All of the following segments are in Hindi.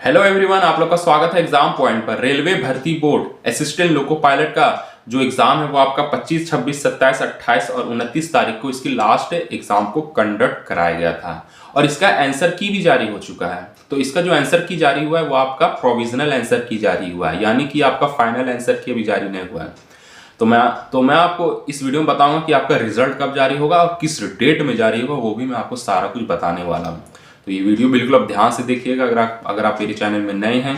हेलो एवरीवन, आप लोग का स्वागत है एग्जाम पॉइंट पर। रेलवे भर्ती बोर्ड असिस्टेंट लोको पायलट का जो एग्जाम है वो आपका 25, 26, 27, 28 और 29 तारीख को इसकी लास्ट एग्जाम को कंडक्ट कराया गया था और इसका आंसर की भी जारी हो चुका है। तो इसका जो आंसर की जारी हुआ है वो आपका प्रोविजनल आंसर की जारी हुआ है, यानी कि आपका फाइनल आंसर की अभी जारी नहीं हुआ है। तो मैं आपको इस वीडियो में बताऊंगा कि आपका रिजल्ट कब जारी होगा और किस डेट में जारी होगा, वो भी मैं आपको सारा कुछ बताने वाला हूँ। तो ये वीडियो बिल्कुल आप ध्यान से देखिएगा। अगर आप मेरे चैनल में नए हैं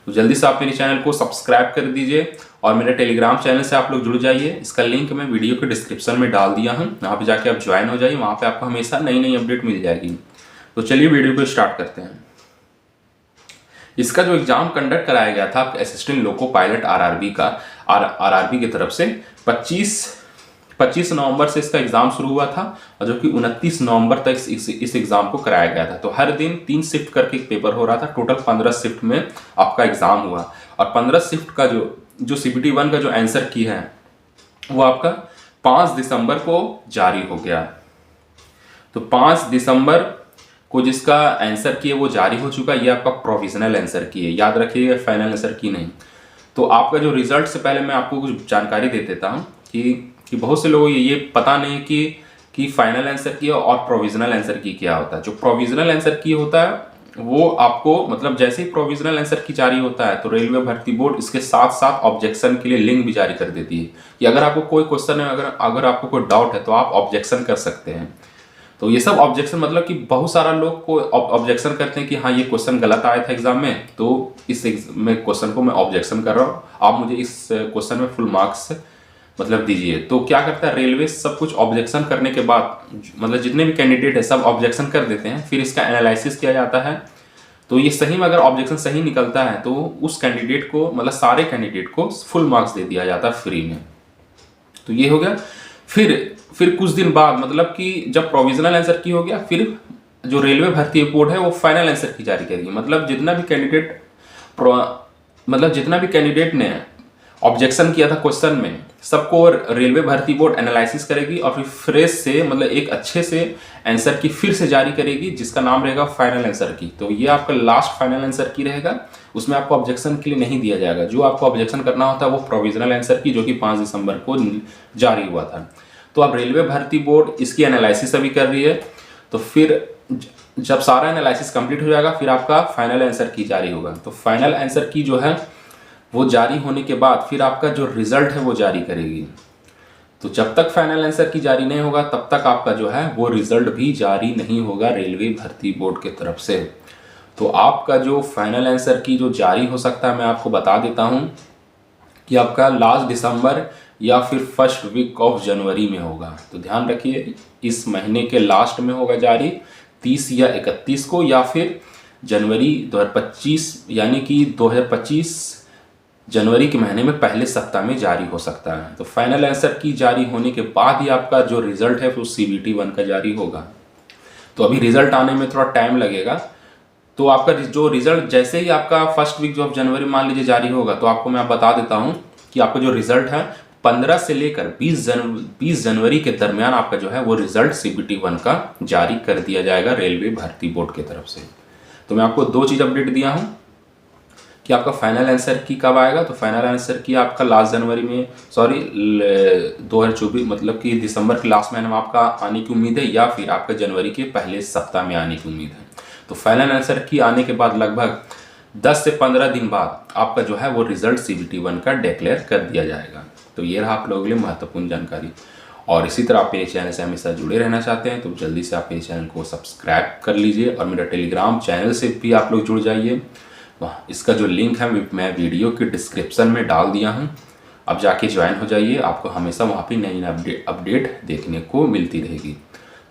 तो जल्दी से आप मेरे चैनल को सब्सक्राइब कर दीजिए और मेरे टेलीग्राम चैनल से आप लोग जुड़ जाइए। इसका लिंक मैं वीडियो के डिस्क्रिप्शन में डाल दिया हूँ, वहाँ पे जाके आप ज्वाइन हो जाइए। वहाँ पे आपको हमेशा नई नई अपडेट मिल जाएगी। तो चलिए वीडियो को स्टार्ट करते हैं। इसका जो एग्जाम कंडक्ट कराया गया था असिस्टेंट लोको पायलट आरआरबी की तरफ से 25 नवंबर से इसका एग्जाम शुरू हुआ था और जो कि 29 नवंबर तक इस एग्जाम को कराया गया था। तो हर दिन 3 शिफ्ट करके एक पेपर हो रहा था। टोटल 15 शिफ्ट में आपका एग्जाम हुआ और 15 शिफ्ट का जो CBT 1 का जो आंसर की है वो आपका 5 दिसंबर को जारी हो गया। तो 5 दिसंबर को जिसका आंसर की है वो जारी हो चुका है। ये आपका प्रोविजनल आंसर की है, याद रखिएगा, फाइनल आंसर की नहीं। तो आपका जो रिजल्ट से पहले मैं आपको कुछ जानकारी दे देता हूँ कि बहुत से लोगों को ये पता नहीं कि फाइनल आंसर की और प्रोविजनल आंसर की क्या होता है। जो प्रोविजनल आंसर की होता है वो आपको मतलब जैसे ही प्रोविजनल आंसर की जारी होता है तो रेलवे भर्ती बोर्ड इसके साथ साथ ऑब्जेक्शन के लिए लिंक भी जारी कर देती है कि अगर आपको कोई क्वेश्चन है, अगर आपको कोई डाउट है तो आप ऑब्जेक्शन कर सकते हैं। तो ये सब ऑब्जेक्शन मतलब कि बहुत सारा लोग को ऑब्जेक्शन करते हैं कि हाँ ये क्वेश्चन गलत आया था एग्जाम में, तो इस में क्वेश्चन को मैं ऑब्जेक्शन कर रहा हूँ, आप मुझे इस क्वेश्चन में फुल मार्क्स मतलब दीजिए। तो क्या करता है रेलवे, सब कुछ ऑब्जेक्शन करने के बाद मतलब जितने भी कैंडिडेट है सब ऑब्जेक्शन कर देते हैं, फिर इसका एनालिसिस किया जाता है। तो ये सही में अगर ऑब्जेक्शन सही निकलता है तो उस कैंडिडेट को मतलब सारे कैंडिडेट को फुल मार्क्स दे दिया जाता है फ्री में। तो ये हो गया। फिर कुछ दिन बाद मतलब कि जब प्रोविजनल आंसर की हो गया, फिर जो रेलवे भर्ती बोर्ड है वो फाइनल आंसर की जारी करेगी। मतलब जितना भी कैंडिडेट ने ऑब्जेक्शन किया था क्वेश्चन में, सबको रेलवे भर्ती बोर्ड एनालिसिस करेगी और फिर फ्रेश से मतलब एक अच्छे से आंसर की फिर से जारी करेगी जिसका नाम रहेगा फाइनल आंसर की। तो ये आपका लास्ट फाइनल आंसर की रहेगा, उसमें आपको ऑब्जेक्शन के लिए नहीं दिया जाएगा। जो आपको ऑब्जेक्शन करना होता है वो प्रोविजनल आंसर की, जो कि 5 दिसंबर को जारी हुआ था। तो अब रेलवे भर्ती बोर्ड इसकी एनालिसिस अभी कर रही है। तो फिर जब सारा एनालिसिस कंप्लीट हो जाएगा फिर आपका फाइनल आंसर की जारी होगा। तो फाइनल आंसर की जो है वो जारी होने के बाद फिर आपका जो रिजल्ट है वो जारी करेगी। तो जब तक फाइनल आंसर की जारी नहीं होगा तब तक आपका जो है वो रिजल्ट भी जारी नहीं होगा रेलवे भर्ती बोर्ड की तरफ से। तो आपका जो फाइनल आंसर की जो जारी हो सकता है मैं आपको बता देता हूँ कि आपका लास्ट दिसंबर या फिर फर्स्ट वीक ऑफ जनवरी में होगा। तो ध्यान रखिए इस महीने के लास्ट में होगा जारी, 30 या 31 को, या फिर जनवरी 2025 यानी कि 2025 जनवरी के महीने में पहले सप्ताह में जारी हो सकता है। तो फाइनल आंसर की जारी होने के बाद ही आपका जो रिजल्ट है वो CBT 1 का जारी होगा। तो अभी रिजल्ट आने में थोड़ा टाइम लगेगा। तो आपका जो रिजल्ट जैसे ही आपका फर्स्ट वीक ऑफ जनवरी मान लीजिए जारी होगा तो आपको मैं बता देता हूँ कि आपका जो रिजल्ट है 15 से लेकर 20 जनवरी के दरमियान आपका जो है वो रिजल्ट CBT 1 का जारी कर दिया जाएगा रेलवे भर्ती बोर्ड की तरफ से। तो मैं आपको 2 चीज़ अपडेट दिया हूँ कि आपका फाइनल आंसर की कब आएगा। तो फाइनल आंसर की आपका लास्ट जनवरी में 2024 मतलब कि दिसंबर के लास्ट महीने में आपका आने की उम्मीद है, या फिर आपका जनवरी के पहले सप्ताह में आने की उम्मीद है। तो फाइनल आंसर की आने के बाद लगभग 10 से 15 दिन बाद आपका जो है वो रिजल्ट CBT 1 का डिक्लेयर कर दिया जाएगा। तो ये रहा आप लोगों के लिए महत्वपूर्ण जानकारी। और इसी तरह आप मेरे चैनल से हमेशा जुड़े रहना चाहते हैं तो जल्दी से आप मेरे चैनल को सब्सक्राइब कर लीजिए और मेरा टेलीग्राम चैनल से भी आप लोग जुड़ जाइए। इसका जो लिंक है मैं वीडियो के डिस्क्रिप्शन में डाल दिया हूँ, अब जाके ज्वाइन हो जाइए। आपको हमेशा वहाँ पे नई अपडेट देखने को मिलती रहेगी।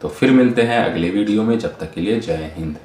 तो फिर मिलते हैं अगले वीडियो में, जब तक के लिए जय हिंद।